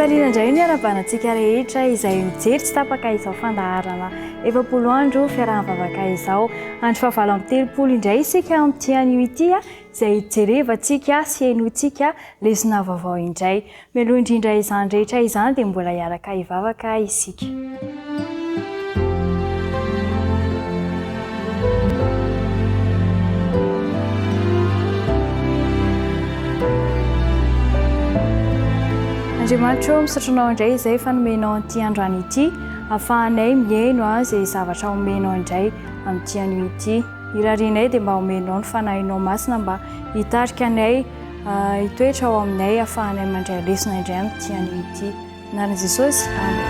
Saliana indray ny arabanantsika rehetra izay mijery tsy tapaka izao fandaharana efapolo andro fiarahavavaka izao. Andro fahavalo amby telopolo indray isika amin'ity anio ity izay jerevantsika sy henoantsika lesona vaovao indray. Mialoha indrindra izany rehetra izany dia mbola hiaraka hivavaka isika. Andriamanitra misotronao indray izay fanomenao an'ity androany ity, ahafahanay mihaino izay zavatra omenao indray amin'ity anio ity. Irarianay dia mba omenao ny fanahinao masina mba hitarika anay, hitoetra ao aminay, ahafahanay mandray lesona indray amin'ity anio ity. Anaran'i Jesosy, amen.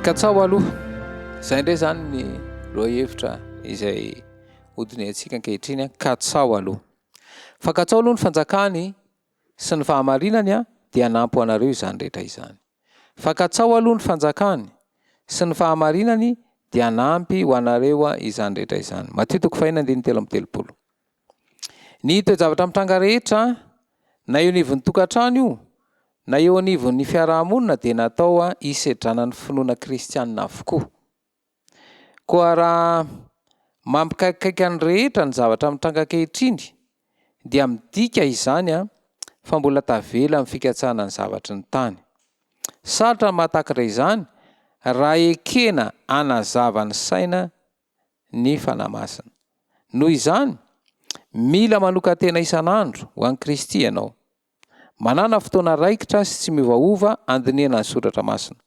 Katsao aloha, izay indray zany ny roa hevitra izay hodiny antsika ankehitriny, katsao aloha. Fa katsao aloha ny fanjakany sy ny fahamarinany dia hanampy ho anareo izany rehetra izany. Fa katsao aloha ny fanjakany sy ny fahamarinany dia hanampy ho anareo izany rehetra izany. Mateo 5:3. Ny toe-javatra mitranga rehetra, na eo anivon'ny tokantrano io, na eo anivon'ny fiarahamonina dia natao hisedrana ny finoana kristianina avokoa. Koa raha mampikaikaiky ny rehetra ny zavatra mitranga ankehitriny dia midika izany fa mbola tavela amin'ny fikatsahana ny zavatry ny tany. Sarotra mahatakatra izany raha ekena hanazava ny saina ny fanahy masina. Noho izany, mila manokantena isan'andro ho an'i Kristy ianao. Manana fotoana raikitra sy tsy miovaova andinihana ny soratra masina.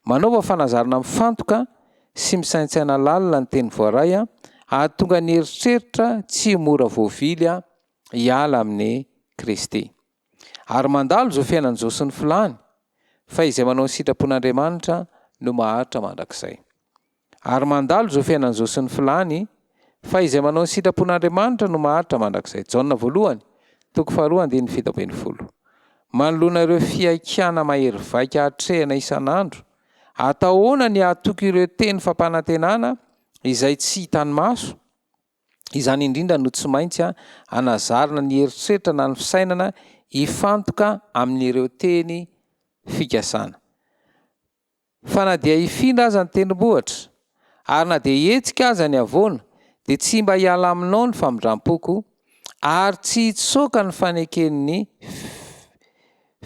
Manaova fanazarana mifantoka sy misaintsaina lalina ny teny voaray ahatonga ny eritreritra tsy mora voavily hiala amin'ny Kristy. Ary mandalo izao fiainan'izao sy ny filany, fa izay manao ny sitrapon'Andriamanitra no maharitra mandrakizay. Ary mandalo izao fiainan'izao sy ny filany, fa izay manao ny sitrapon'Andriamanitra no maharitra mandrakizay. Jaona 1:2-7. Manoloana ireo fiaikiana mahery vaika hatrehana isan'andro, atao ahoana ny ahatoky ireo teny fampanantenana izay tsy hitany maso? Izany indrindra no tsy maintsy hanazarana ny eritreritra na ny fisainana hifantoka amin'ireo teny fikasana. Fa na dia hifindra aza ny tendrombohitra, ary na dia hihetsika aza ny havoana, dia tsy mba hiala aminao ny famindram-poko, ary tsy hitsoaka ny faneken'ny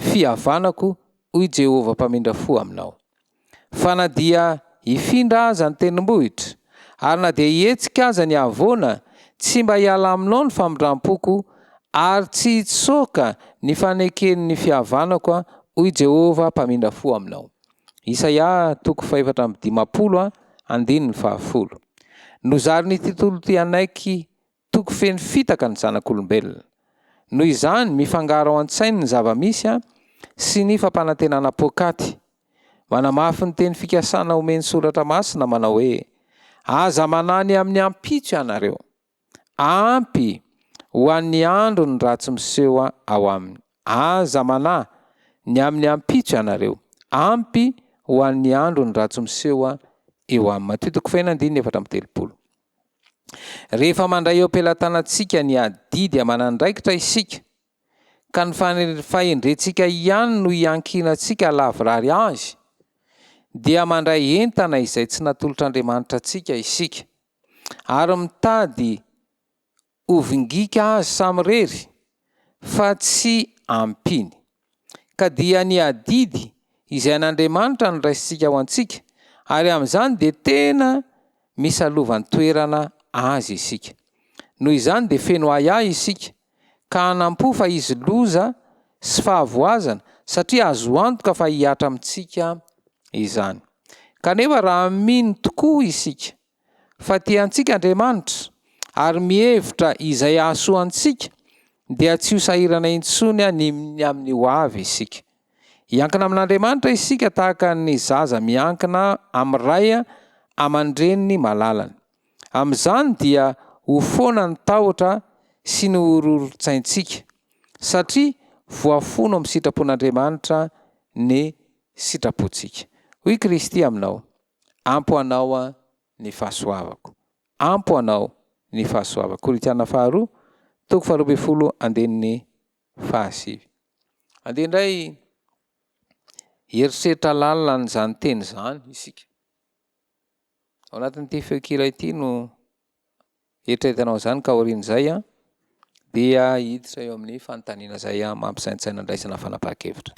fihavanako hoy Jehovah mpamindra fo aminao. Fa na dia hifindra aza ny tendrombohitra, ary na dia hihetsika aza ny havoana, tsy mba hiala aminao ny famindram-poko, ary tsy hitsoaka ny faneken'ny fihavanako hoy Jehovah mpamindra fo aminao. Isaia 4:15-10. Nozary ny titolo ty anaiky toko feno fitaka ny zanak'olombelona. Noho izany mifangaro ao an-tsainy ny zava-misy sy ny fampanantenana pokaty. Manamafy ny teny fikasana omeny soratra masina manao hoe: aza manany amin'ny ampitso ianareo, ampy ho an'ny andro ny ratsy miseho ao aminy. Aza mana ny amin'ny ampitso ianareo, ampy ho an'ny andro ny ratsy miseho eo aminy. Mateo 5:4. Rehefa mandray eo am-pelatanantsika ny adidy amanandraikitra isika, ka ny fahendrentsika ihany no hiankinantsika lavorary azy, dia mandray entana izay tsy natolotr'Andriamanitra antsika isika, ary mitady ovingika azy samy rery, fa tsy ampiny. Ka dia ny adidy izay an'Andriamanitra no raisitsika ho antsika, ary amin'izany dia tena misalovany toerana azy isika. Noho izany dia feno ahiahy isika, ka hanampofa izy loza sy fahavoazana, satria azo antoka fa hihatra amintsika izany. Kanefa raha mino tokoa isika fa tiantsika Andriamanitra ary mihevitra izay ahasoantsika, dia tsy ho sahirana intsony ny amin'ny ho avy isika. Hiankina amin'Andriamanitra isika tahaka ny zaza miankina amin'ny ray aman-dreniny malalany. Amin'izany dia ho foana ny tahotra sy ny ororon-tsaintsika satria voafono amin'ny sitrapon'Andriamanitra ny sitrapontsika. Hoy Kristy aminao, ampo anao ny fahasoavako. Ampo anao ny fahasoavako. Korinthiana 2:7-9. Andeha indray heritreritra lalina n'izany teny izany isika. Ao anatin'ity feokira ity no eritreretanao izany ka aorian'izay dia hiditra eo amin'ny fanontaniana izay mampisaintsaina andraisana fanapahan-kevitra.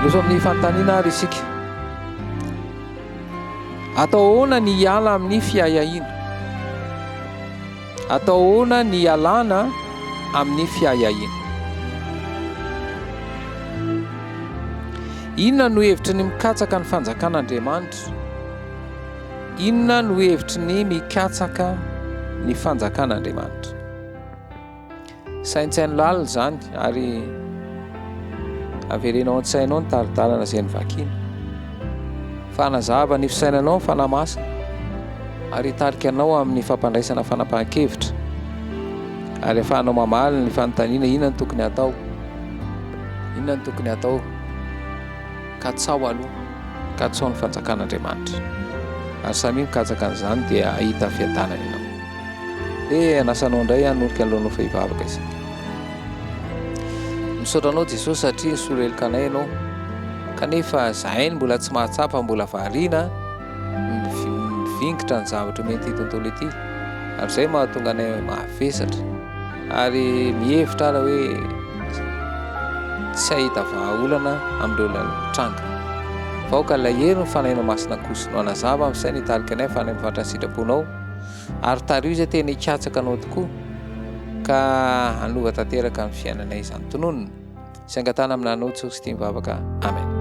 Loso amin'ny fanontaniana ary isika. Atao ahoana ny hiala amin'ny fiahiahiana? Atao ahoana ny hialana amin'ny fiahiahiana? Inona no hevitry ny mikatsaka ny fanjakan'Andriamanitra? Inona no hevitry ny mikatsaka ny fanjakan'Andriamanitra? Saintsainy lalina izany ary averenao an-tsainao ny taridalana izay nivakiana. Fanazava ny fisainanao ny fanamasina ary hitarika anao amin'ny fampandraisana fanapahan-kevitra ary ahafahanao mamaly ny fanontaniana inona ny tokony atao. Inona ny tokony atao? Katsao aloha, katsao ny fanjakan'Andriamanitra. Ary samy mikatsaka an'izany dia ahita fiadanana ianao. Dia anasanao indray hanorika alohanao fahivavaka isika. Misaotra anao Jesosy satria nisoroheloka anay ianao, kanefa zahay mbola tsy mahatsapa, mbola variana mivingitra ny zavatra mety ity tontolo ity, ary izay mahatonga anay mahavesatra ary mihevitra ara hoe tsy ahita vahaolana amin'ireo tranga. Vaoka ilay hery ny fanahinao masina kosonao anazava amin'izay nitarika anay fanay mivatra ny sitraponao ary tario izay tena hikatsaka anao tokoa ka hanova tanteraka amin'ny fiainanay izany tononona. Sy angatana amin'anao Jesosy ity mivavaka. Amen.